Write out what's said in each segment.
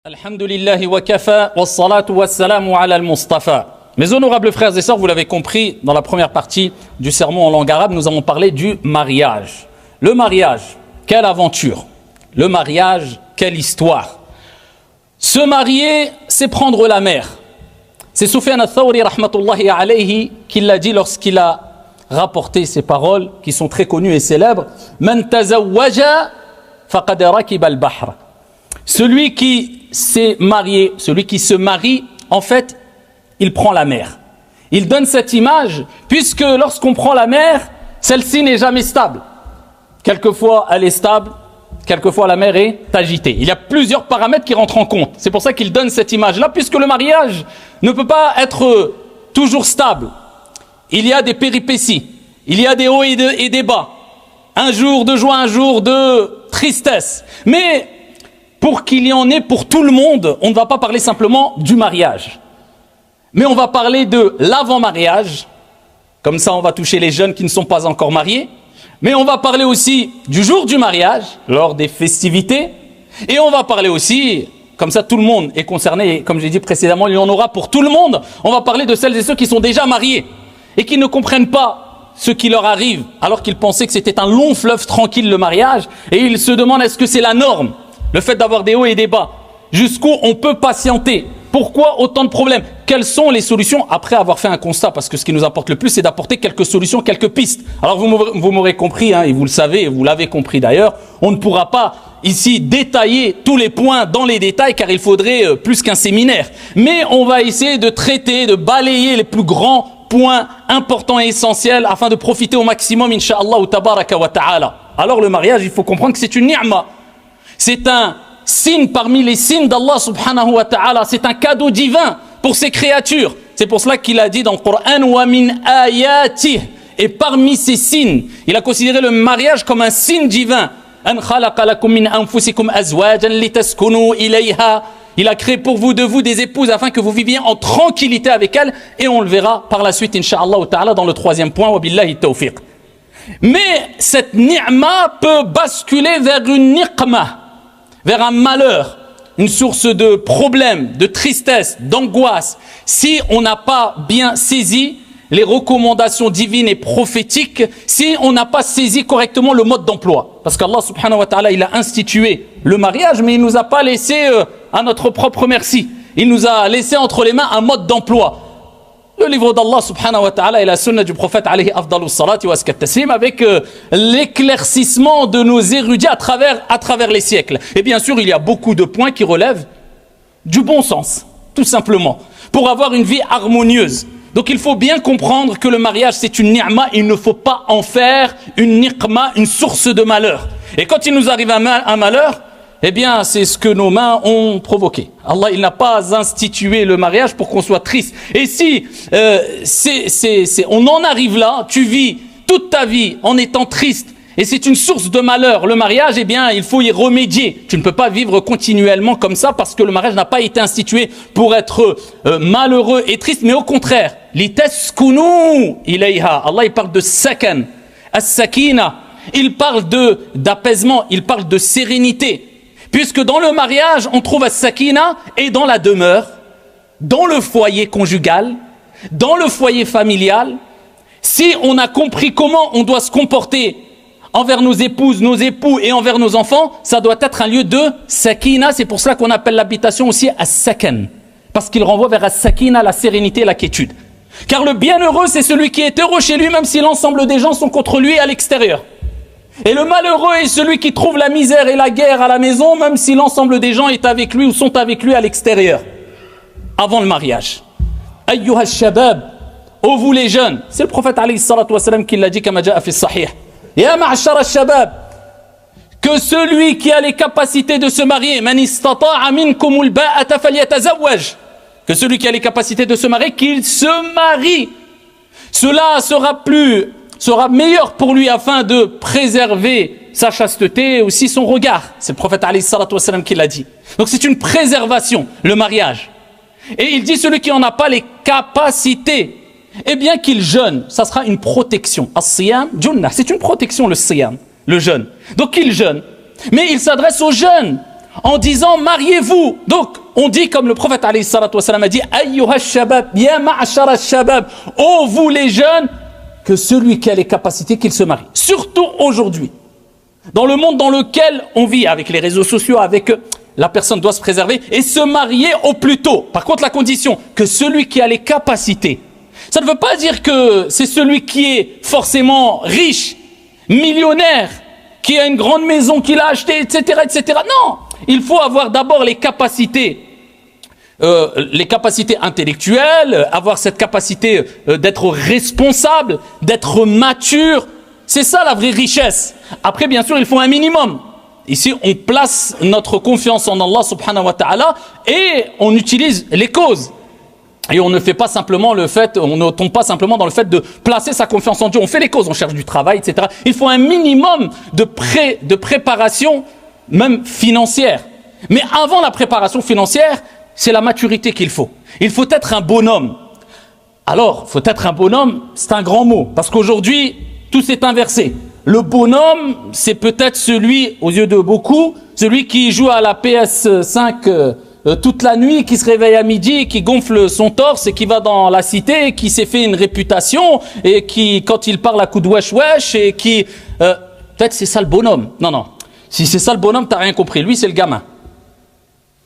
Alhamdulillahi wa kafa, wa salatu wa salamu ala al-Mustafa. Mes honorables frères et sœurs, vous l'avez compris, dans la première partie du sermon en langue arabe, nous avons parlé du mariage. Le mariage, quelle aventure. Le mariage, quelle histoire. Se marier, c'est prendre la mer. C'est Sufyan al-Thawri, rahmatullahi alayhi, qui l'a dit lorsqu'il a rapporté ces paroles, qui sont très connues et célèbres. Man tazawwaja faqad rakiba al-bahr. Celui qui s'est marié, celui qui se marie, en fait, il prend la mer. Il donne cette image, puisque lorsqu'on prend la mer, celle-ci n'est jamais stable. Quelquefois, elle est stable, quelquefois la mer est agitée. Il y a plusieurs paramètres qui rentrent en compte. C'est pour ça qu'il donne cette image-là, puisque le mariage ne peut pas être toujours stable. Il y a des péripéties, il y a des hauts et des bas. Un jour de joie, un jour de tristesse. Mais pour qu'il y en ait pour tout le monde, on ne va pas parler simplement du mariage. Mais on va parler de l'avant-mariage. Comme ça, on va toucher les jeunes qui ne sont pas encore mariés. Mais on va parler aussi du jour du mariage, lors des festivités. Et on va parler aussi, comme ça tout le monde est concerné, et comme j'ai dit précédemment, il y en aura pour tout le monde. On va parler de celles et ceux qui sont déjà mariés et qui ne comprennent pas ce qui leur arrive, alors qu'ils pensaient que c'était un long fleuve tranquille le mariage. Et ils se demandent, est-ce que c'est la norme ? Le fait d'avoir des hauts et des bas. Jusqu'où on peut patienter. Pourquoi autant de problèmes? Quelles sont les solutions après avoir fait un constat? Parce que ce qui nous importe le plus, c'est d'apporter quelques solutions, quelques pistes. Alors vous m'aurez compris, hein, et vous le savez, et vous l'avez compris d'ailleurs, on ne pourra pas ici détailler tous les points dans les détails, car il faudrait plus qu'un séminaire. Mais on va essayer de traiter, de balayer les plus grands points importants et essentiels afin de profiter au maximum, incha'Allah tabaraka wa ta'ala. Alors le mariage, il faut comprendre que c'est une ni'ma. C'est un signe parmi les signes d'Allah subhanahu wa ta'ala. C'est un cadeau divin pour ses créatures. C'est pour cela qu'il a dit dans le Coran « Wa min ayatih » et parmi ces signes, il a considéré le mariage comme un signe divin. « An khalaqa lakum min anfusikum azwajan litaskunu ilayha » Il a créé pour vous de vous des épouses afin que vous viviez en tranquillité avec elles. Et on le verra par la suite, incha'Allah ta'ala, dans le troisième point. Wa billahi tawfiq. Mais cette ni'ma peut basculer vers une niqma, vers un malheur, une source de problèmes, de tristesse, d'angoisse, si on n'a pas bien saisi les recommandations divines et prophétiques, si on n'a pas saisi correctement le mode d'emploi. Parce qu'Allah subhanahu wa ta'ala, il a institué le mariage, mais il ne nous a pas laissé à notre propre merci. Il nous a laissé entre les mains un mode d'emploi. Le livre d'Allah subhanahu wa ta'ala et la sunna du prophète alayhi afdalus salati wa askat taslim avec l'éclaircissement de nos érudits à travers les siècles. Et bien sûr, il y a beaucoup de points qui relèvent du bon sens, tout simplement, pour avoir une vie harmonieuse. Donc il faut bien comprendre que le mariage c'est une ni'ma, il ne faut pas en faire une niqma, une source de malheur. Et quand il nous arrive un malheur, eh bien, c'est ce que nos mains ont provoqué. Allah, il n'a pas institué le mariage pour qu'on soit triste. Et si on en arrive là, tu vis toute ta vie en étant triste, et c'est une source de malheur, le mariage, eh bien, il faut y remédier. Tu ne peux pas vivre continuellement comme ça parce que le mariage n'a pas été institué pour être malheureux et triste, mais au contraire, litaskunu ilayha. Allah, il parle de sakan, as-sakina. Il parle d'apaisement, il parle de sérénité. Puisque dans le mariage, on trouve as-sakina et dans la demeure, dans le foyer conjugal, dans le foyer familial, si on a compris comment on doit se comporter envers nos épouses, nos époux et envers nos enfants, ça doit être un lieu de sakina. C'est pour cela qu'on appelle l'habitation aussi as-sakan. Parce qu'il renvoie vers as-sakina, la sérénité et la quiétude. Car le bienheureux, c'est celui qui est heureux chez lui, même si l'ensemble des gens sont contre lui à l'extérieur. Et le malheureux est celui qui trouve la misère et la guerre à la maison, même si l'ensemble des gens est avec lui ou sont avec lui à l'extérieur, avant le mariage. Ayyuha shabab, ô vous les jeunes, c'est le prophète alayhi salatu wassalam qui l'a dit kama ja'a fi sahih. Ya ma'ashara shabab, que celui qui a les capacités de se marier, man istata'a minkumul ba'ata falyatazawwaj, que celui qui a les capacités de se marier, qu'il se marie. Cela sera meilleur pour lui afin de préserver sa chasteté et aussi son regard. C'est le prophète alayhi salatu wassalam qui l'a dit. Donc c'est une préservation, le mariage. Et il dit celui qui n'en a pas les capacités, eh bien qu'il jeûne, ça sera une protection. As-siyam junnah, c'est une protection le siyam, le jeûne. Donc il jeûne. Mais il s'adresse aux jeunes, en disant mariez-vous. Donc on dit comme le prophète alayhi salatu wassalam a dit ayyuha shabab ya ma'ashara shabab, ô vous les jeunes, que celui qui a les capacités qu'il se marie. Surtout aujourd'hui, dans le monde dans lequel on vit, avec les réseaux sociaux, avec la personne doit se préserver et se marier au plus tôt. Par contre, la condition que celui qui a les capacités, ça ne veut pas dire que c'est celui qui est forcément riche, millionnaire, qui a une grande maison qu'il a achetée, etc., etc. Non, il faut avoir d'abord les capacités intellectuelles, avoir cette capacité d'être responsable, d'être mature. C'est ça la vraie richesse. Après, bien sûr, il faut un minimum. Ici, on place notre confiance en Allah subhanahu wa ta'ala et on utilise les causes. Et on ne fait pas simplement on ne tombe pas simplement dans le fait de placer sa confiance en Dieu. On fait les causes, on cherche du travail, etc. Il faut un minimum de préparation, même financière. Mais avant la préparation financière, c'est la maturité qu'il faut. Il faut être un bonhomme. Alors, faut être un bonhomme, c'est un grand mot. Parce qu'aujourd'hui, tout s'est inversé. Le bonhomme, c'est peut-être celui, aux yeux de beaucoup, celui qui joue à la PS5 toute la nuit, qui se réveille à midi, qui gonfle son torse et qui va dans la cité, qui s'est fait une réputation et qui, quand il parle à coup de wesh wesh et qui... peut-être c'est ça le bonhomme. Non, non. Si c'est ça le bonhomme, t'as rien compris. Lui, c'est le gamin.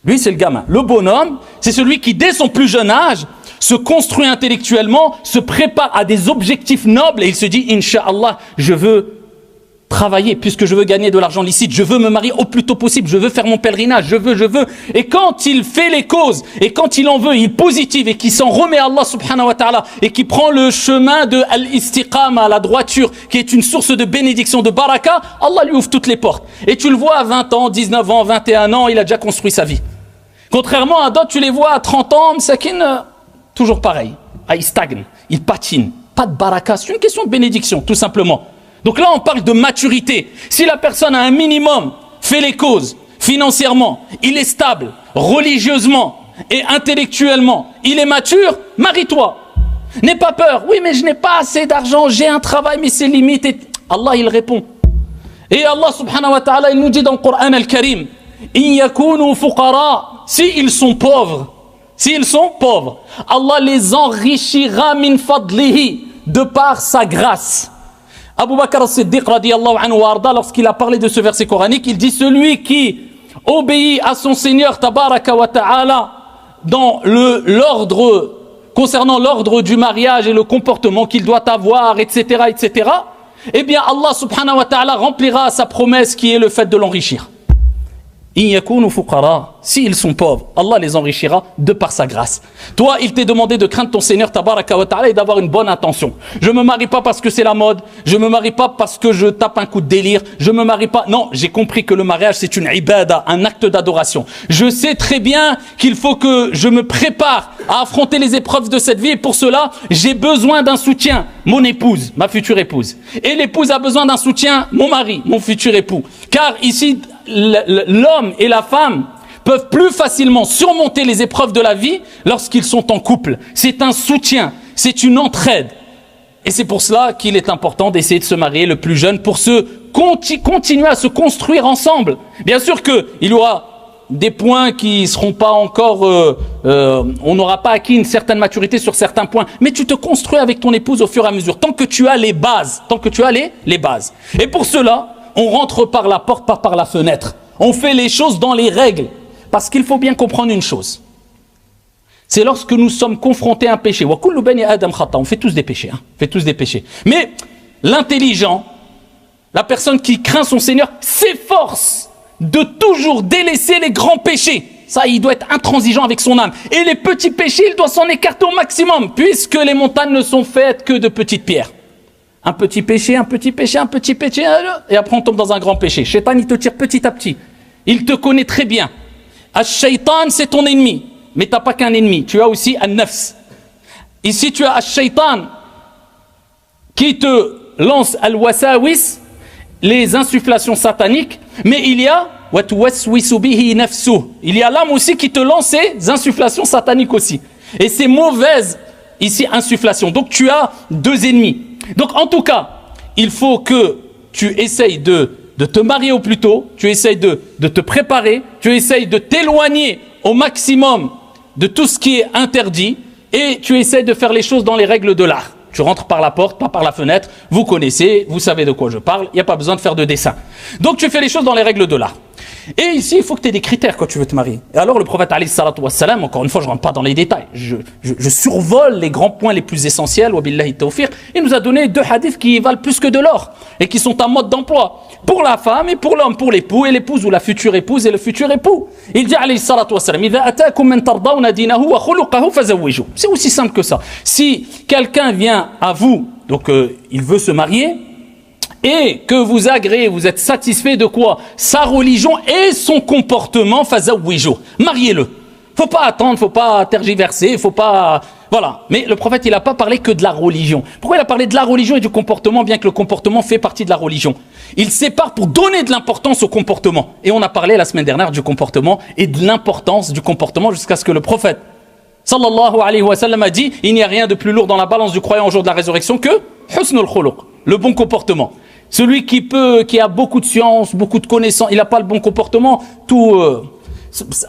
Lui, c'est le gamin. Le bonhomme, c'est celui qui, dès son plus jeune âge, se construit intellectuellement, se prépare à des objectifs nobles et il se dit, Inch'Allah, je veux travailler puisque je veux gagner de l'argent licite, je veux me marier au plus tôt possible, je veux faire mon pèlerinage, je veux. Et quand il fait les causes et quand il en veut, il positive et qu'il s'en remet à Allah subhanahu wa ta'ala et qui prend le chemin de al-istiqama, la droiture, qui est une source de bénédiction, de baraka, Allah lui ouvre toutes les portes. Et tu le vois à 20 ans, 19 ans, 21 ans, il a déjà construit sa vie. Contrairement à d'autres, tu les vois à 30 ans, Msakin, toujours pareil. Ah, il stagne, il patine. Pas de baraka, c'est une question de bénédiction, tout simplement. Donc là, on parle de maturité. Si la personne a un minimum, fait les causes, financièrement, il est stable, religieusement et intellectuellement, il est mature, marie-toi. N'aie pas peur. Oui, mais je n'ai pas assez d'argent, j'ai un travail, mais c'est limité. Allah, il répond. Et Allah subhanahu wa ta'ala, il nous dit dans le Coran al-Karim, « In yakunu fuqara » s'ils sont pauvres, Allah les enrichira min fadlihi, de par sa grâce. Abu Bakr as-Siddiq radiyallahu anhu wa arda, lorsqu'il a parlé de ce verset coranique, il dit celui qui obéit à son Seigneur tabaraka wa ta'ala dans l'ordre, concernant l'ordre du mariage et le comportement qu'il doit avoir, etc., etc., eh bien Allah subhanahu wa ta'ala remplira sa promesse qui est le fait de l'enrichir. In yakunu fuqara, s'ils sont pauvres, Allah les enrichira de par sa grâce. Toi, il t'est demandé de craindre ton Seigneur tabaraka wa ta'ala et d'avoir une bonne intention. Je me marie pas parce que c'est la mode, je me marie pas parce que je tape un coup de délire, je me marie pas. Non, j'ai compris que le mariage c'est une ibada, un acte d'adoration. Je sais très bien qu'il faut que je me prépare à affronter les épreuves de cette vie et pour cela, j'ai besoin d'un soutien, mon épouse, ma future épouse. Et l'épouse a besoin d'un soutien, mon mari, mon futur époux. Car ici, l'homme et la femme peuvent plus facilement surmonter les épreuves de la vie lorsqu'ils sont en couple. C'est un soutien, c'est une entraide. Et c'est pour cela qu'il est important d'essayer de se marier le plus jeune pour continuer à se construire ensemble. Bien sûr qu'il y aura des points qui seront pas encore... on n'aura pas acquis une certaine maturité sur certains points. Mais tu te construis avec ton épouse au fur et à mesure. Tant que tu as les bases. Les bases. Et pour cela... on rentre par la porte, pas par la fenêtre. On fait les choses dans les règles. Parce qu'il faut bien comprendre une chose. C'est lorsque nous sommes confrontés à un péché. On fait tous des péchés. Mais l'intelligent, la personne qui craint son Seigneur, s'efforce de toujours délaisser les grands péchés. Ça, il doit être intransigeant avec son âme. Et les petits péchés, il doit s'en écarter au maximum. Puisque les montagnes ne sont faites que de petites pierres. Un petit péché, et après on tombe dans un grand péché. Shaitan, il te tire petit à petit. Il te connaît très bien. Ash-Shaitan, c'est ton ennemi. Mais tu n'as pas qu'un ennemi, tu as aussi un nafs. Ici, tu as Ash-Shaitan qui te lance al-wasawis, les insufflations sataniques, mais il y a il y a l'âme aussi qui te lance ces insufflations sataniques aussi. Et ces mauvaises, ici, insufflations. Donc tu as deux ennemis. Donc en tout cas, il faut que tu essayes de de te marier au plus tôt, tu essayes de te préparer, tu essayes de t'éloigner au maximum de tout ce qui est interdit et tu essayes de faire les choses dans les règles de l'art. Tu rentres par la porte, pas par la fenêtre, vous connaissez, vous savez de quoi je parle, il n'y a pas besoin de faire de dessin. Donc tu fais les choses dans les règles de l'art. Et ici, il faut que tu aies des critères quand tu veux te marier. Et alors le prophète alayhi salatu wassalam, encore une fois, je ne rentre pas dans les détails, je survole les grands points les plus essentiels, wa billahi tawfiq. Il nous a donné 2 hadiths qui valent plus que de l'or et qui sont un mode d'emploi pour la femme et pour l'homme, pour l'époux et l'épouse ou la future épouse et le futur époux. Il dit alayhi salatu wassalam, idha atakum man tardawna dinahu wa khuluquhu fazawwiju. C'est aussi simple que ça. Si quelqu'un vient à vous, donc il veut se marier, et que vous agréez, vous êtes satisfait de quoi? Sa religion et son comportement, fazawwiju. Mariez-le. Faut pas attendre, faut pas tergiverser, faut pas... Voilà. Mais le prophète, il n'a pas parlé que de la religion. Pourquoi il a parlé de la religion et du comportement, bien que le comportement fait partie de la religion? Il sépare pour donner de l'importance au comportement. Et on a parlé la semaine dernière du comportement et de l'importance du comportement jusqu'à ce que le prophète, sallallahu alayhi wa sallam, a dit, il n'y a rien de plus lourd dans la balance du croyant au jour de la résurrection que husnul khuluq, le bon comportement. Celui qui a beaucoup de science, beaucoup de connaissances, il n'a pas le bon comportement,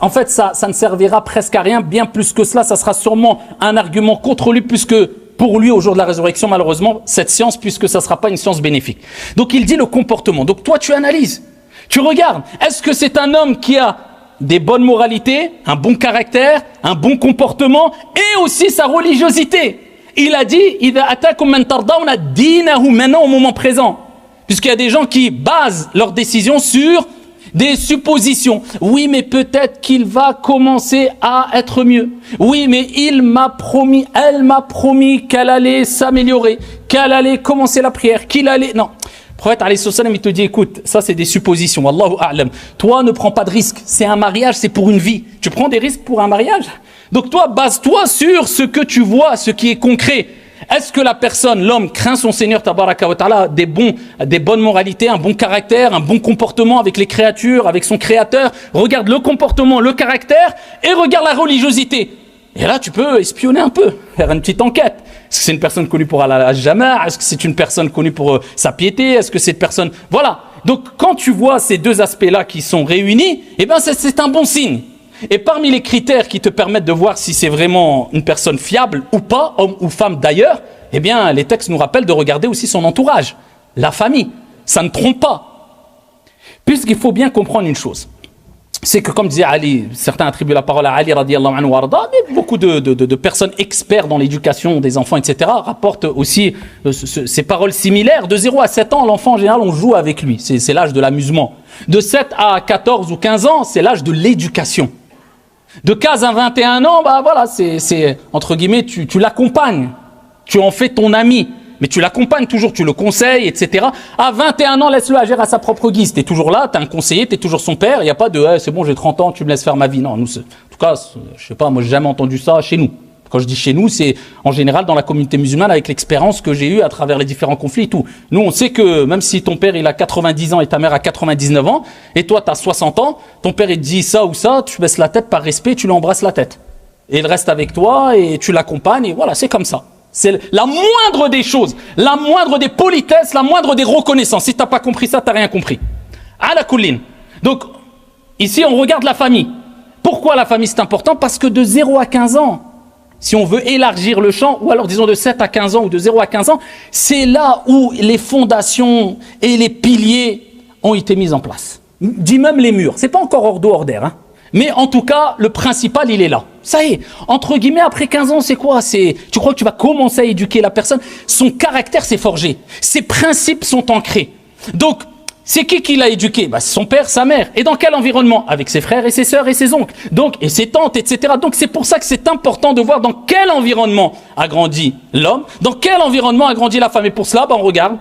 en fait, ça ne servira presque à rien. Bien plus que cela, ça sera sûrement un argument contre lui, puisque pour lui, au jour de la résurrection, malheureusement, cette science, puisque ça ne sera pas une science bénéfique. Donc, il dit le comportement. Donc, toi, tu analyses, tu regardes. Est-ce que c'est un homme qui a des bonnes moralités, un bon caractère, un bon comportement, et aussi sa religiosité? Il a dit, idha atakum man tardawna dinahu, maintenant au moment présent. Puisqu'il y a des gens qui basent leurs décisions sur des suppositions. Oui, mais peut-être qu'il va commencer à être mieux. Oui, mais elle m'a promis qu'elle allait s'améliorer, qu'elle allait commencer la prière, qu'il allait... Non. Le prophète, alayhi salam, il te dit, écoute, ça c'est des suppositions. Wallahu a'lam. Toi, ne prends pas de risques. C'est un mariage, c'est pour une vie. Tu prends des risques pour un mariage? Donc toi, base-toi sur ce que tu vois, ce qui est concret. Est-ce que la personne, l'homme, craint son Seigneur tabaraka wa ta'ala, des bonnes moralités, un bon caractère, un bon comportement avec les créatures, avec son créateur? Regarde le comportement, le caractère et regarde la religiosité. Et là, tu peux espionner un peu, faire une petite enquête. Est-ce que c'est une personne connue pour Allah al-Jama'? Est-ce que c'est une personne connue pour sa piété? Est-ce que c'est une personne... Voilà. Donc, quand tu vois ces deux aspects-là qui sont réunis, eh ben, c'est un bon signe. Et parmi les critères qui te permettent de voir si c'est vraiment une personne fiable ou pas, homme ou femme d'ailleurs, eh bien, les textes nous rappellent de regarder aussi son entourage, la famille. Ça ne trompe pas. Puisqu'il faut bien comprendre une chose. C'est que, comme disait Ali, certains attribuent la parole à Ali radiyallahu anhu warda, mais beaucoup de personnes experts dans l'éducation des enfants, etc., rapportent aussi ces paroles similaires. De 0 à 7 ans, l'enfant, en général, on joue avec lui. C'est l'âge de l'amusement. De 7 à 14 ou 15 ans, c'est l'âge de l'éducation. De 15 à 21 ans, bah voilà, c'est entre guillemets, tu l'accompagnes, tu en fais ton ami, mais tu l'accompagnes toujours, tu le conseilles, etc. À 21 ans, laisse-le agir à sa propre guise. T'es toujours là, t'es un conseiller, t'es toujours son père. Il y a pas de, c'est bon, j'ai 30 ans, tu me laisses faire ma vie. Non, nous, en tout cas, je sais pas, moi j'ai jamais entendu ça chez nous. Quand je dis chez nous, c'est en général dans la communauté musulmane avec l'expérience que j'ai eue à travers les différents conflits et tout. Nous, on sait que même si ton père il a 90 ans et ta mère a 99 ans, et toi tu as 60 ans, ton père il te dit ça ou ça, tu baisses la tête par respect, tu lui embrasses la tête. Et il reste avec toi et tu l'accompagnes et voilà, c'est comme ça. C'est la moindre des choses, la moindre des politesses, la moindre des reconnaissances. Si tu n'as pas compris ça, tu n'as rien compris. À la couline. Donc, ici on regarde la famille. Pourquoi la famille c'est important? Parce que de 0 à 15 ans, si on veut élargir le champ, ou alors disons de 7 à 15 ans ou de 0 à 15 ans, c'est là où les fondations et les piliers ont été mis en place. Dis même les murs, c'est pas encore hors d'eau, hors d'air, hein. Mais en tout cas, le principal, il est là. Ça y est, entre guillemets, après 15 ans, c'est quoi? Tu crois que tu vas commencer à éduquer la personne? Son caractère s'est forgé, ses principes sont ancrés. Donc, c'est qui l'a éduqué? Bah, c'est son père, sa mère. Et dans quel environnement? Avec ses frères et ses sœurs et ses oncles. Donc, et ses tantes, etc. Donc, c'est pour ça que c'est important de voir dans quel environnement a grandi l'homme, dans quel environnement a grandi la femme. Et pour cela, bah, on regarde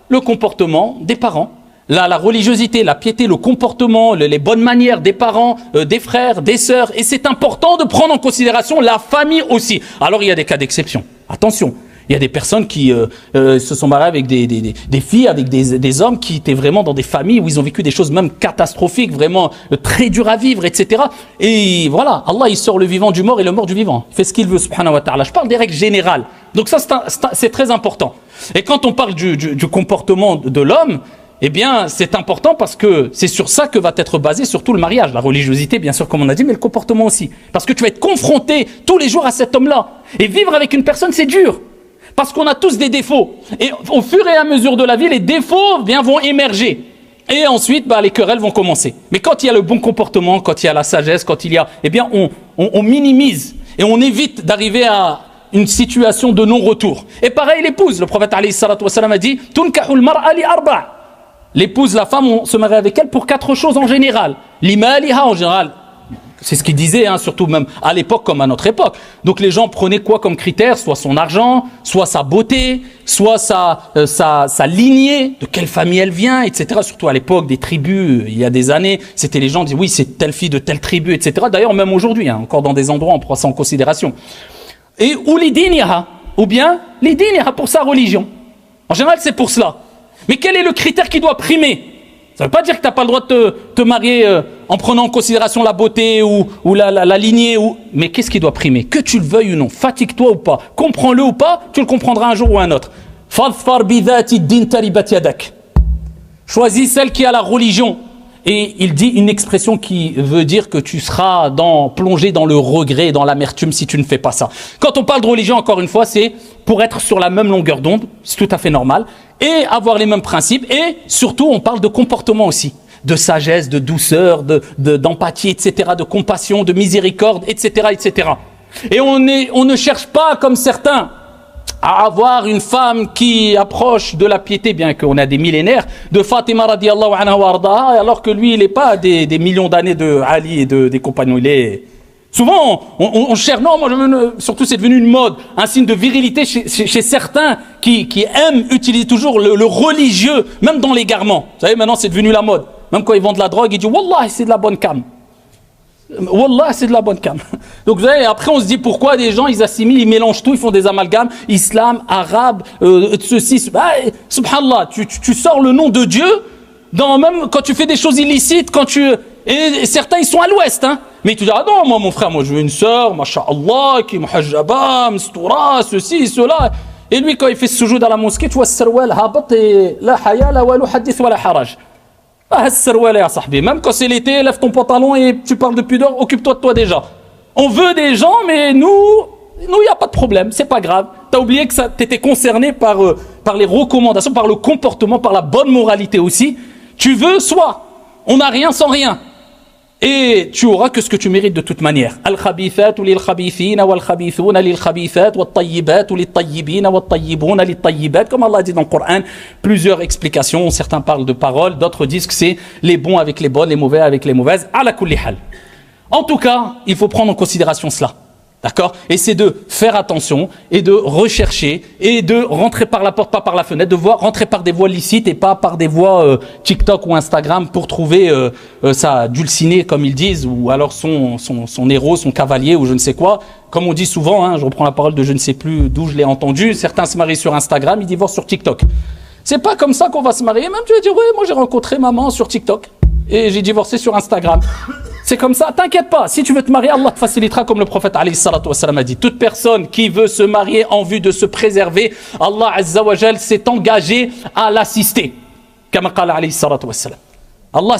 le comportement des parents. La religiosité, la piété, le comportement, les bonnes manières des parents, des frères, des sœurs. Et c'est important de prendre en considération la famille aussi. Alors, il y a des cas d'exception. Attention. Il y a des personnes qui se sont mariées avec des filles, avec des hommes qui étaient vraiment dans des familles où ils ont vécu des choses même catastrophiques, vraiment très dures à vivre, etc. Et voilà, Allah il sort le vivant du mort et le mort du vivant. Il fait ce qu'il veut, subhanahu wa ta'ala. Je parle des règles générales. Donc ça, c'est très important. Et quand on parle du comportement de l'homme, eh bien, c'est important parce que c'est sur ça que va être basé surtout le mariage. La religiosité, bien sûr, comme on a dit, mais le comportement aussi. Parce que tu vas être confronté tous les jours à cet homme-là. Et vivre avec une personne, c'est dur. Parce qu'on a tous des défauts. Et au fur et à mesure de la vie, les défauts vont émerger. Et ensuite, les querelles vont commencer. Mais quand il y a le bon comportement, quand il y a la sagesse, quand il y a... Eh bien, on minimise et on évite d'arriver à une situation de non-retour. Et pareil, l'épouse. Le prophète alayhi salatu wa salam a dit « Tunkahul mar'a li arba'. L'épouse, la femme, on se marie avec elle pour 4 choses en général. L'imaliha en général. C'est ce qu'il disait, surtout même à l'époque comme à notre époque. Donc les gens prenaient quoi comme critère? Soit son argent, soit sa beauté, soit sa lignée, de quelle famille elle vient, etc. Surtout à l'époque des tribus, il y a des années, c'était les gens qui disaient oui, c'est telle fille de telle tribu, etc. D'ailleurs, même aujourd'hui, encore dans des endroits, on prend ça en considération. Et ou l'idiniha, ou bien l'idiniha pour sa religion. En général, c'est pour cela. Mais quel est le critère qui doit primer? Ça ne veut pas dire que tu n'as pas le droit de te marier en prenant en considération la beauté ou la lignée. Mais qu'est-ce qui doit primer? Que tu le veuilles ou non, fatigue-toi ou pas, comprends-le ou pas, tu le comprendras un jour ou un autre. Choisis celle qui a la religion. Et il dit une expression qui veut dire que tu seras plongé dans le regret, dans l'amertume si tu ne fais pas ça. Quand on parle de religion, encore une fois, c'est pour être sur la même longueur d'onde, c'est tout à fait normal, et avoir les mêmes principes, et surtout on parle de comportement aussi, de sagesse, de douceur, d'empathie, etc., de compassion, de miséricorde, etc., etc. Et on ne cherche pas, comme certains, à avoir une femme qui approche de la piété, bien qu'on a des millénaires, de Fatima radiallahu anha wa ardaha, alors que lui, il n'est pas des millions d'années de Ali et des compagnons. Il est... Souvent, on cherche, non, surtout c'est devenu une mode, un signe de virilité chez certains qui aiment utiliser toujours le religieux, même dans l'égarement. Vous savez, maintenant c'est devenu la mode. Même quand ils vendent de la drogue, ils disent « Wallah, c'est de la bonne canne ». Wallah, c'est de la bonne canne. Donc vous savez, après on se dit pourquoi des gens ils assimilent, ils mélangent tout, ils font des amalgames, islam, arabe, ceci, subhanallah, tu sors le nom de Dieu, même quand tu fais des choses illicites, et certains ils sont à l'ouest, mais tu dis ah non, moi mon frère, moi je veux une sœur, masha'Allah, qui muhajjaba, mstoura, ceci, cela. Et lui quand il fait ce sujoud à la mosquée, tu vois sarwal habat et la haya la walu hadith wa la haraj. Même quand c'est l'été, lève ton pantalon et tu parles de pudeur, occupe-toi de toi déjà. On veut des gens, mais nous, il n'y a pas de problème, c'est pas grave. T'as oublié que t'étais concerné par les recommandations, par le comportement, par la bonne moralité aussi. Tu veux, soit on n'a rien sans rien. Et tu auras que ce que tu mérites de toute manière. Al-khabithatu lil-khabithina wal-khabithuna lil-khabithat wat-tayyibatu lit-tayyibina wat-tayyibuna lit-tayyibat. Comme Allah dit dans le Coran, plusieurs explications. Certains parlent de paroles, d'autres disent que c'est les bons avec les bonnes, les mauvais avec les mauvaises. Ala kulli hal. En tout cas, il faut prendre en considération cela. D'accord? Et c'est de faire attention et de rechercher et de rentrer par la porte, pas par la fenêtre, rentrer par des voies licites et pas par des voies TikTok ou Instagram pour trouver sa dulcinée, comme ils disent, ou alors son héros, son cavalier ou je ne sais quoi. Comme on dit souvent, je reprends la parole de je ne sais plus d'où je l'ai entendu, certains se marient sur Instagram, ils divorcent sur TikTok. C'est pas comme ça qu'on va se marier. Même tu vas dire, oui, moi j'ai rencontré maman sur TikTok et j'ai divorcé sur Instagram. C'est comme ça, t'inquiète pas, si tu veux te marier, Allah te facilitera comme le prophète alayhi salatu wassalam a dit. Toute personne qui veut se marier en vue de se préserver, Allah azza wa jal s'est engagé à l'assister. Comme qala alayhi salatu wassalam. Allah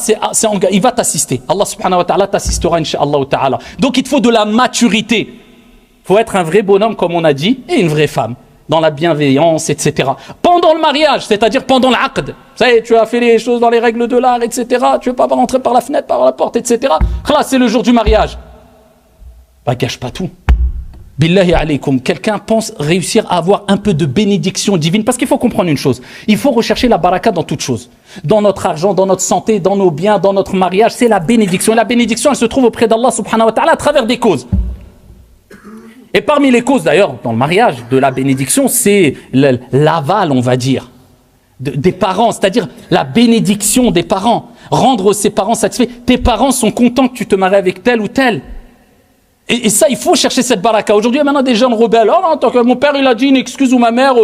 il va t'assister. Allah subhanahu wa ta'ala t'assistera incha'Allah ta'ala. Donc il te faut de la maturité. Il faut être un vrai bonhomme comme on a dit et une vraie femme. Dans la bienveillance, etc. Pendant le mariage, c'est-à-dire pendant l'aqd. Vous savez, tu as fait les choses dans les règles de l'art, etc. Tu ne veux pas rentrer par la fenêtre, par la porte, etc. Là, c'est le jour du mariage. Gâche pas tout. Billahi alaykum. Quelqu'un pense réussir à avoir un peu de bénédiction divine. Parce qu'il faut comprendre une chose. Il faut rechercher la baraka dans toute chose. Dans notre argent, dans notre santé, dans nos biens, dans notre mariage. C'est la bénédiction. Et la bénédiction, elle se trouve auprès d'Allah subhanahu wa ta'ala à travers des causes. Et parmi les causes d'ailleurs, dans le mariage, de la bénédiction, c'est l'aval, on va dire, des parents, c'est-à-dire la bénédiction des parents, rendre ses parents satisfaits. Tes parents sont contents que tu te maries avec tel ou tel. Et ça, il faut chercher cette baraka. Aujourd'hui, il y a maintenant des jeunes rebelles. Oh non, tant que mon père, il a dit une excuse ou ma mère,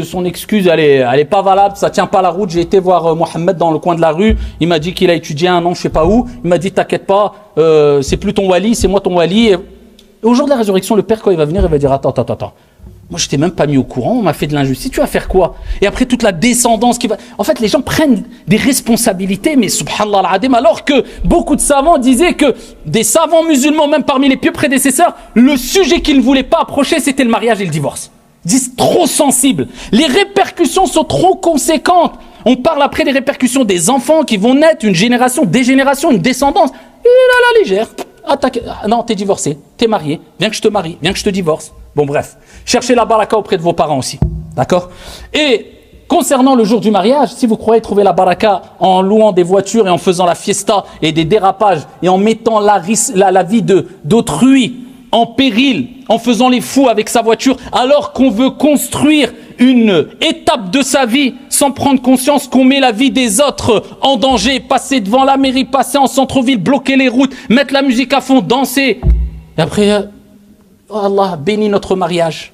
son excuse, elle est pas valable, ça tient pas la route. J'ai été voir Mohamed dans le coin de la rue. Il m'a dit qu'il a étudié un an, je sais pas où. Il m'a dit, t'inquiète pas, c'est plus ton wali, c'est moi ton wali. Et au jour de la résurrection, le père, quand il va venir, il va dire, attends. Moi, je t'ai même pas mis au courant, on m'a fait de l'injustice, tu vas faire quoi? Et après, toute la descendance qui va... En fait, les gens prennent des responsabilités, mais subhanallah al-adim, alors que beaucoup de savants disaient que des savants musulmans, même parmi les pieux prédécesseurs, le sujet qu'ils ne voulaient pas approcher, c'était le mariage et le divorce. Ils disent trop sensible. Les répercussions sont trop conséquentes. On parle après des répercussions des enfants qui vont naître, une génération, des générations, une descendance. Et là, la légère. Non, t'es divorcé, t'es marié, viens que je te marie, viens que je te divorce. Bon, bref. Cherchez la baraka auprès de vos parents aussi. D'accord? Et concernant le jour du mariage, si vous croyez trouver la baraka en louant des voitures et en faisant la fiesta et des dérapages et en mettant la vie d'autrui en péril, en faisant les fous avec sa voiture, alors qu'on veut construire une étape de sa vie sans prendre conscience qu'on met la vie des autres en danger, passer devant la mairie, passer en centre-ville, bloquer les routes, mettre la musique à fond, danser. Et après, oh Allah, bénis notre mariage.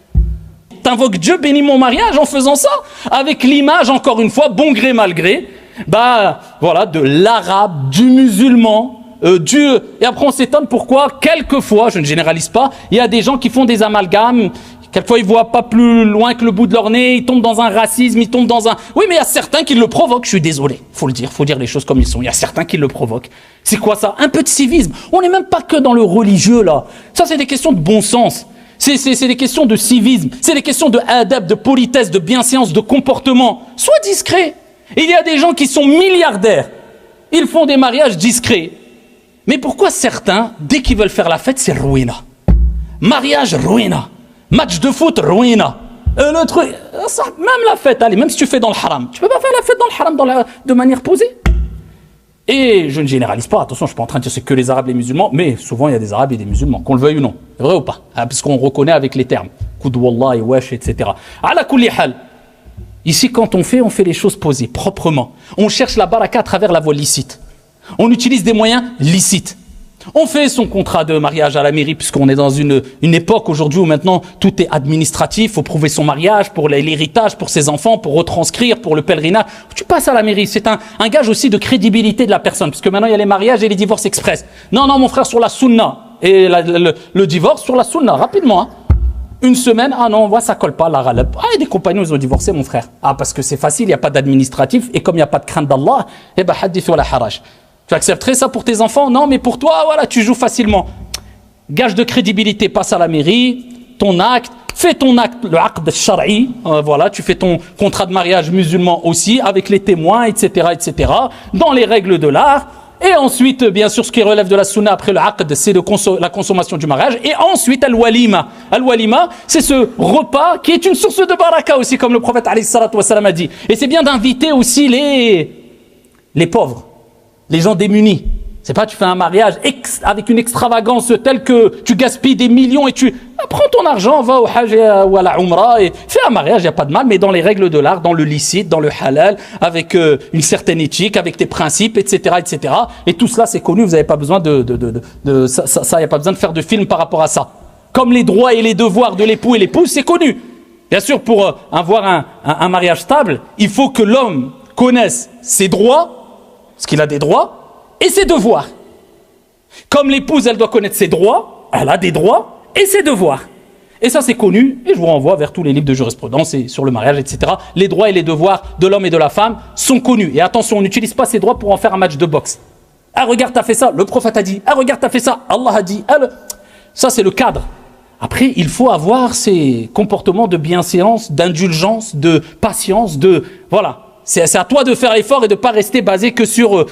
T'invoques Dieu, bénis mon mariage en faisant ça, avec l'image, encore une fois, bon gré, mal gré, voilà, de l'arabe, du musulman, Dieu. Et après on s'étonne pourquoi, quelquefois, je ne généralise pas, il y a des gens qui font des amalgames, quelquefois ils voient pas plus loin que le bout de leur nez, ils tombent dans un racisme, ils tombent dans un... Oui, mais il y a certains qui le provoquent, je suis désolé, faut dire les choses comme ils sont, il y a certains qui le provoquent. C'est quoi ça? Un peu de civisme. On n'est même pas que dans le religieux là, ça c'est des questions de bon sens. C'est des questions de civisme, c'est des questions de adab, de politesse, de bienséance, de comportement. Sois discret. Il y a des gens qui sont milliardaires, ils font des mariages discrets. Mais pourquoi certains, dès qu'ils veulent faire la fête, c'est ruina? Mariage, ruina. Match de foot, ruina. Le truc, ça, même la fête, allez, même si tu fais dans le haram, tu peux pas faire la fête dans le haram de manière posée. Et je ne généralise pas, attention, je suis pas en train de dire c'est que les Arabes et les musulmans, mais souvent il y a des Arabes et des musulmans, qu'on le veuille ou non. C'est vrai ou pas? Parce qu'on reconnaît avec les termes. Koud wallah et wesh, etc. Ala kulli hal. Ici, quand on fait les choses posées, proprement. On cherche la baraka à travers la voie licite. On utilise des moyens licites. On fait son contrat de mariage à la mairie, puisqu'on est dans une époque aujourd'hui où maintenant tout est administratif, il faut prouver son mariage pour l'héritage, pour ses enfants, pour retranscrire, pour le pèlerinage. Tu passes à la mairie, c'est un gage aussi de crédibilité de la personne, puisque maintenant il y a les mariages et les divorces express. Non, mon frère, sur la sunna, et le divorce sur la sunna, rapidement. Hein. Une semaine, non, on voit, ça colle pas, la ralab. Et des compagnons, ils ont divorcé, mon frère. Parce que c'est facile, il n'y a pas d'administratif, et comme il n'y a pas de crainte d'Allah, hadith wa la haraj. Tu accepterais ça pour tes enfants? Non, mais pour toi, voilà, tu joues facilement. Gage de crédibilité, passe à la mairie, ton acte, fais ton acte, le aqd al-shar'i, voilà, tu fais ton contrat de mariage musulman aussi, avec les témoins, etc., dans les règles de l'art. Et ensuite, bien sûr, ce qui relève de la sunna après le aqd, c'est la consommation du mariage. Et ensuite, al-walima. Al-walima, c'est ce repas qui est une source de baraka aussi, comme le prophète alayhi salatu wa salam a dit. Et c'est bien d'inviter aussi les pauvres. Les gens démunis. C'est pas tu fais un mariage avec une extravagance telle que tu gaspilles des millions et tu prends ton argent, va au hajj ou à la umrah et fais un mariage, il n'y a pas de mal, mais dans les règles de l'art, dans le licite, dans le halal, avec une certaine éthique, avec tes principes, etc. Et tout cela, c'est connu, vous n'avez pas besoin ça, il n'y a pas besoin de faire de film par rapport à ça. Comme les droits et les devoirs de l'époux et l'épouse, c'est connu. Bien sûr, pour avoir un mariage stable, il faut que l'homme connaisse ses droits, parce qu'il a des droits, et ses devoirs. Comme l'épouse, elle doit connaître ses droits, elle a des droits, et ses devoirs. Et ça, c'est connu, et je vous renvoie vers tous les livres de jurisprudence et sur le mariage, etc. Les droits et les devoirs de l'homme et de la femme sont connus. Et attention, on n'utilise pas ces droits pour en faire un match de boxe. Ah, regarde, t'as fait ça, le prophète a dit. Ah, regarde, t'as fait ça, Allah a dit. Ça, c'est le cadre. Après, il faut avoir ces comportements de bienséance, d'indulgence, de patience, voilà. C'est à toi de faire l'effort et de ne pas rester basé que sur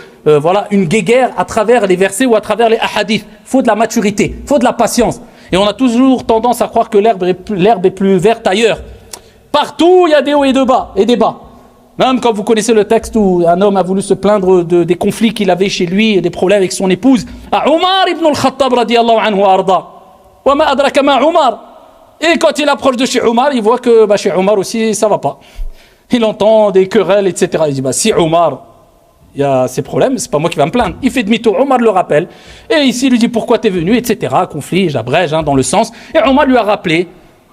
une guéguerre à travers les versets ou à travers les hadiths. Il faut de la maturité, il faut de la patience. Et on a toujours tendance à croire que l'herbe est plus verte ailleurs. Partout, il y a des hauts et des bas. Même quand vous connaissez le texte où un homme a voulu se plaindre des conflits qu'il avait chez lui et des problèmes avec son épouse. À Omar ibn al-Khattab radiyallahu anhu arda. Wa ma adraka ma Omar. Et quand il approche de chez Omar, il voit que chez Omar aussi, ça va pas. Il entend des querelles, etc. Il dit, si Omar, il y a ces problèmes, c'est pas moi qui va me plaindre. Il fait demi-tour, Omar le rappelle. Et ici, il lui dit, pourquoi t'es venu, etc. Conflit, j'abrège, dans le sens. Et Omar lui a rappelé,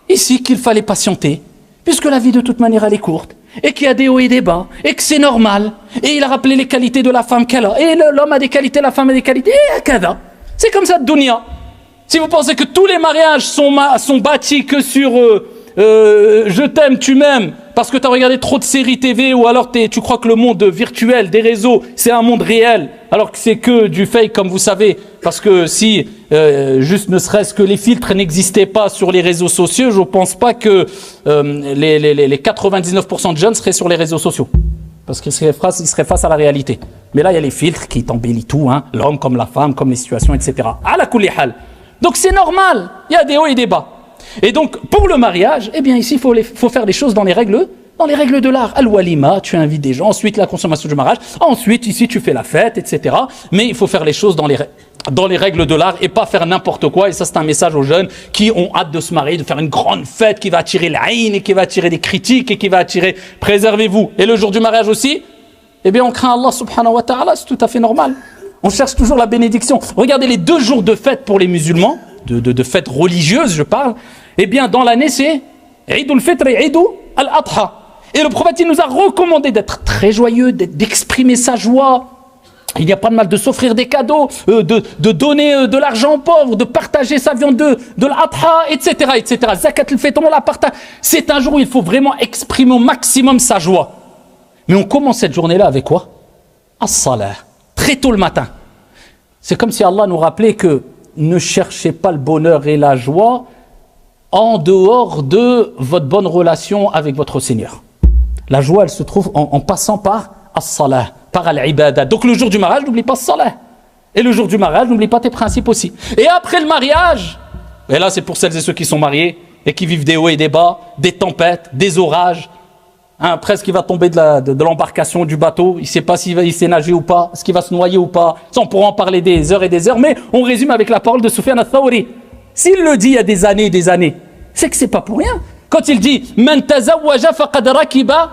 ici, qu'il fallait patienter, puisque la vie, de toute manière, elle est courte. Et qu'il y a des hauts et des bas. Et que c'est normal. Et il a rappelé les qualités de la femme qu'elle a. Et l'homme a des qualités, la femme a des qualités. Et akada. C'est comme ça, dunya. Si vous pensez que tous les mariages sont bâtis que sur je t'aime, tu m'aimes, parce que tu as regardé trop de séries TV, ou alors tu crois que le monde virtuel des réseaux, c'est un monde réel, alors que c'est que du fake, comme vous savez. Parce que si, juste ne serait-ce que les filtres n'existaient pas sur les réseaux sociaux, je ne pense pas que les 99% de jeunes seraient sur les réseaux sociaux. Parce qu'ils seraient face à la réalité. Mais là, il y a les filtres qui t'embellissent tout, hein, l'homme comme la femme, comme les situations, etc. Ala kulli hal. Donc c'est normal, il y a des hauts et des bas. Et donc, pour le mariage, eh bien ici, il faut faire les choses dans les règles de l'art. Al-walima, tu invites des gens, ensuite la consommation du mariage, ensuite ici tu fais la fête, etc. Mais il faut faire les choses dans les règles de l'art et pas faire n'importe quoi. Et ça, c'est un message aux jeunes qui ont hâte de se marier, de faire une grande fête qui va attirer l'aïn et qui va attirer des critiques et qui va attirer « préservez-vous ». Et le jour du mariage aussi, eh bien on craint Allah subhanahu wa ta'ala, c'est tout à fait normal. On cherche toujours la bénédiction. Regardez les 2 jours de fête pour les musulmans, de fêtes religieuses, je parle. Eh bien, dans l'année, c'est Eid al-Fitr et Eid al-Adha. Et le prophète, il nous a recommandé d'être très joyeux, d'exprimer sa joie. Il n'y a pas de mal de s'offrir des cadeaux, de donner de l'argent aux pauvres, de partager sa viande de l'Adha, etc., etc. Zakat al-Fitr, on la partage. C'est un jour où il faut vraiment exprimer au maximum sa joie. Mais on commence cette journée-là avec quoi? As-salah. Très tôt le matin. C'est comme si Allah nous rappelait que ne cherchez pas le bonheur et la joie en dehors de votre bonne relation avec votre Seigneur. La joie, elle se trouve en passant par as-salah, par al-ibadah. Donc le jour du mariage, n'oublie pas as-salah. Et le jour du mariage, n'oublie pas tes principes aussi. Et après le mariage, et là c'est pour celles et ceux qui sont mariés et qui vivent des hauts et des bas, des tempêtes, des orages, presque il va tomber de l'embarcation, du bateau, il ne sait pas s'il sait nager ou pas, est-ce qu'il va se noyer ou pas. Ça, on pourra en parler des heures et des heures, mais on résume avec la parole de Sufyan al-Thawri. S'il le dit il y a des années, c'est que c'est pas pour rien. Quand il dit Man tazawwaja faqad rakiba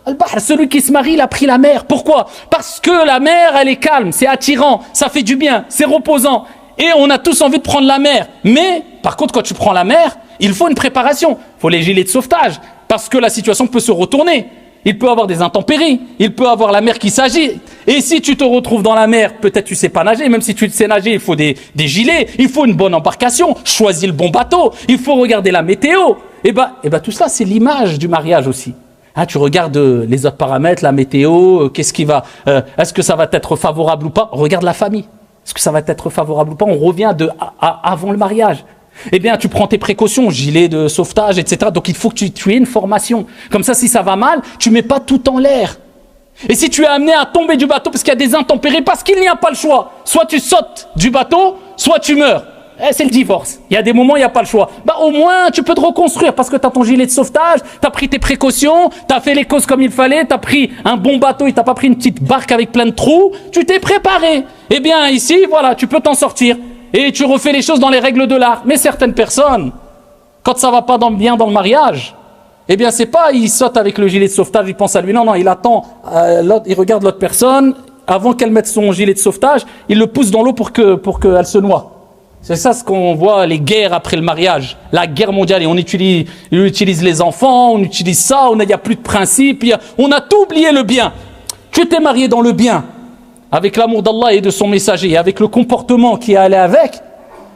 al-bahr, celui qui se marie, il a pris la mer. Pourquoi? Parce que la mer, elle est calme, c'est attirant, ça fait du bien, c'est reposant. Et on a tous envie de prendre la mer. Mais, par contre, quand tu prends la mer, il faut une préparation. Il faut les gilets de sauvetage. Parce que la situation peut se retourner. Il peut y avoir des intempéries, il peut y avoir la mer qui s'agite. Et si tu te retrouves dans la mer, peut-être tu sais pas nager, même si tu sais nager, il faut des gilets, il faut une bonne embarcation, choisis le bon bateau, il faut regarder la météo. Et ben tout ça, c'est l'image du mariage aussi. Hein, tu regardes les autres paramètres, la météo, est-ce que ça va être favorable ou pas? Regarde la famille. Est-ce que ça va être favorable ou pas? On revient avant le mariage. Eh bien, tu prends tes précautions, gilet de sauvetage, etc. Donc, il faut que tu aies une formation. Comme ça, si ça va mal, tu mets pas tout en l'air. Et si tu es amené à tomber du bateau parce qu'il y a des intempéries, parce qu'il n'y a pas le choix, soit tu sautes du bateau, soit tu meurs. C'est le divorce. Il y a des moments, il n'y a pas le choix. Au moins, tu peux te reconstruire parce que tu as ton gilet de sauvetage, tu as pris tes précautions, tu as fait les causes comme il fallait, tu as pris un bon bateau et tu n'as pas pris une petite barque avec plein de trous. Tu t'es préparé. Eh bien, ici, voilà, tu peux t'en sortir. Et tu refais les choses dans les règles de l'art. Mais certaines personnes, quand ça ne va pas bien dans le mariage, eh bien, c'est pas, il saute avec le gilet de sauvetage, il pense à lui. Non, il attend, il regarde l'autre personne, avant qu'elle mette son gilet de sauvetage, il le pousse dans l'eau pour qu'elle se noie. C'est ça ce qu'on voit, les guerres après le mariage, la guerre mondiale. Et on utilise les enfants, on utilise ça, il n'y a plus de principe, on a tout oublié le bien. Tu t'es marié dans le bien, avec l'amour d'Allah et de son messager, et avec le comportement qui est allé avec,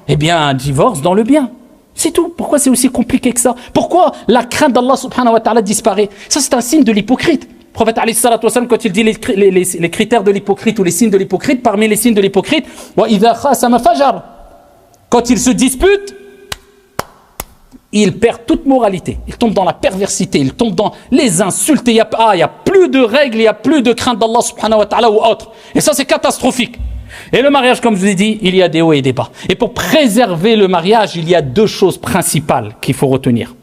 eh bien, un divorce dans le bien. C'est tout. Pourquoi c'est aussi compliqué que ça? Pourquoi la crainte d'Allah subhanahu wa ta'ala disparaît? Ça, c'est un signe de l'hypocrite. Le prophète alayhi salatu wa sallam, quand il dit les critères de l'hypocrite ou les signes de l'hypocrite, parmi les signes de l'hypocrite, wa idha khasama fajar. Quand il se dispute, il perd toute moralité. Il tombe dans la perversité, il tombe dans les insultes. Il n'y a plus de règles, il n'y a plus de crainte d'Allah subhanahu wa ta'ala ou autre. Et ça, c'est catastrophique. Et le mariage, comme je vous ai dit, il y a des hauts et des bas. Et pour préserver le mariage, il y a 2 choses principales qu'il faut retenir.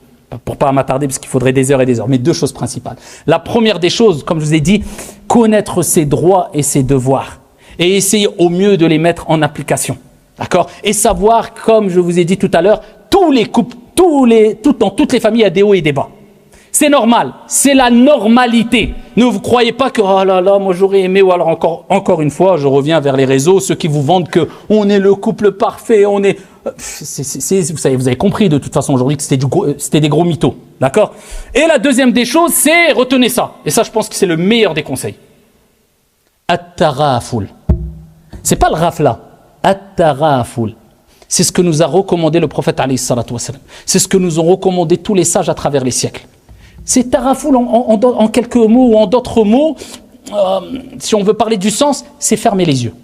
Pour ne pas m'attarder, parce qu'il faudrait des heures et des heures, mais 2 choses principales. La première des choses, comme je vous ai dit, connaître ses droits et ses devoirs. Et essayer au mieux de les mettre en application. D'accord? Et savoir, comme je vous ai dit tout à l'heure, tous les couples, dans toutes les familles, il y a des hauts et des bas. C'est normal, c'est la normalité. Ne vous croyez pas que, oh là là, moi j'aurais aimé, ou alors encore une fois, je reviens vers les réseaux, ceux qui vous vendent qu'on est le couple parfait, on est... vous avez compris de toute façon aujourd'hui que c'était des gros mythos. D'accord? Et la deuxième des choses, c'est, retenez ça. Et ça, je pense que c'est le meilleur des conseils. At-taraful. C'est pas le rafla. At-taraful. C'est ce que nous a recommandé le prophète alayhi salatu wassalam. C'est ce que nous ont recommandé tous les sages à travers les siècles. C'est tarafoul en quelques mots ou en d'autres mots, si on veut parler du sens, c'est fermer les yeux.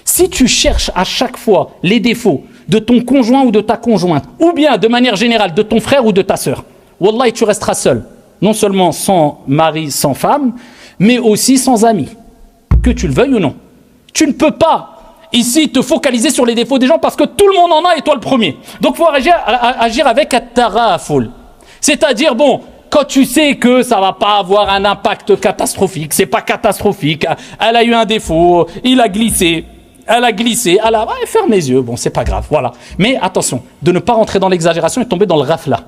Si tu cherches à chaque fois les défauts de ton conjoint ou de ta conjointe, ou bien de manière générale de ton frère ou de ta sœur, wallahi tu resteras seul. Non seulement sans mari, sans femme, mais aussi sans amis. Que tu le veuilles ou non. Tu ne peux pas ici te focaliser sur les défauts des gens parce que tout le monde en a et toi le premier. Donc il faut agir avec at-taraful. C'est-à-dire, bon, quand tu sais que ça va pas avoir un impact catastrophique, c'est pas catastrophique, elle a eu un défaut, il a glissé, elle a glissé, elle a... Ouais, ferme les yeux, bon, c'est pas grave, voilà. Mais attention, de ne pas rentrer dans l'exagération et tomber dans le ghafla.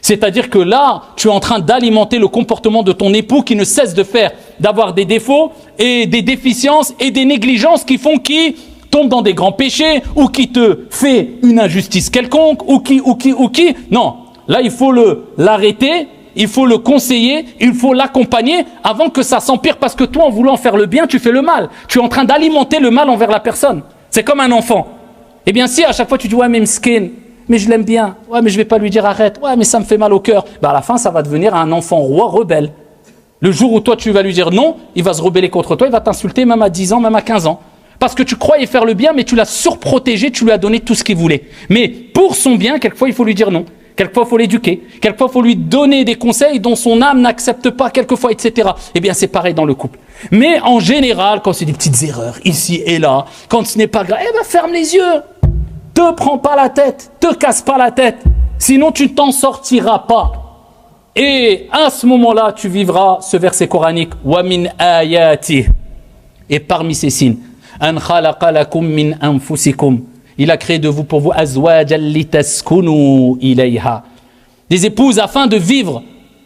C'est-à-dire que là, tu es en train d'alimenter le comportement de ton époux qui ne cesse de faire, d'avoir des défauts et des déficiences et des négligences qui font qu'il tombe dans des grands péchés ou qui te fait une injustice quelconque ou qui. Non, là, il faut l'arrêter, il faut le conseiller, il faut l'accompagner avant que ça s'empire parce que toi, en voulant faire le bien, tu fais le mal. Tu es en train d'alimenter le mal envers la personne. C'est comme un enfant. Eh bien, si à chaque fois tu dis « Ouais, mais m'skin, mais je l'aime bien. Ouais, mais je vais pas lui dire arrête. Ouais, mais ça me fait mal au cœur. » À la fin, ça va devenir un enfant roi rebelle. Le jour où toi, tu vas lui dire non, il va se rebeller contre toi, il va t'insulter même à 10 ans, même à 15 ans. Parce que tu croyais faire le bien, mais tu l'as surprotégé, tu lui as donné tout ce qu'il voulait. Mais pour son bien, quelquefois, il faut lui dire non. Quelquefois, il faut l'éduquer. Quelquefois, il faut lui donner des conseils dont son âme n'accepte pas, quelquefois, etc. Eh bien, c'est pareil dans le couple. Mais en général, quand c'est des petites erreurs, ici et là, quand ce n'est pas grave, eh bien, ferme les yeux. Te prends pas la tête, te casse pas la tête, sinon tu ne t'en sortiras pas. Et à ce moment-là, tu vivras ce verset coranique wa min ayati. Et parmi ces signes, an khalaqa lakum min anfusikum. Il a créé de vous pour vous azwajan litaskunu ilayha. Des épouses afin de vivre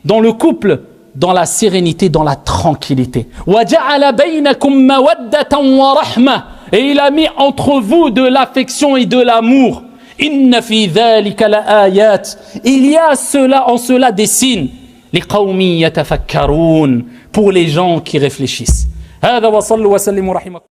dans le couple, dans la sérénité, dans la tranquillité. Wa ja'ala bainakum mawaddatan wa rahma. Et il a mis entre vous de l'affection et de l'amour. Inna fi dhalika la ayat. Il y a en cela des signes. Liqawmi yatafakkarun. Pour les gens qui réfléchissent. Hada wa sallu wa sallimu rahimakum.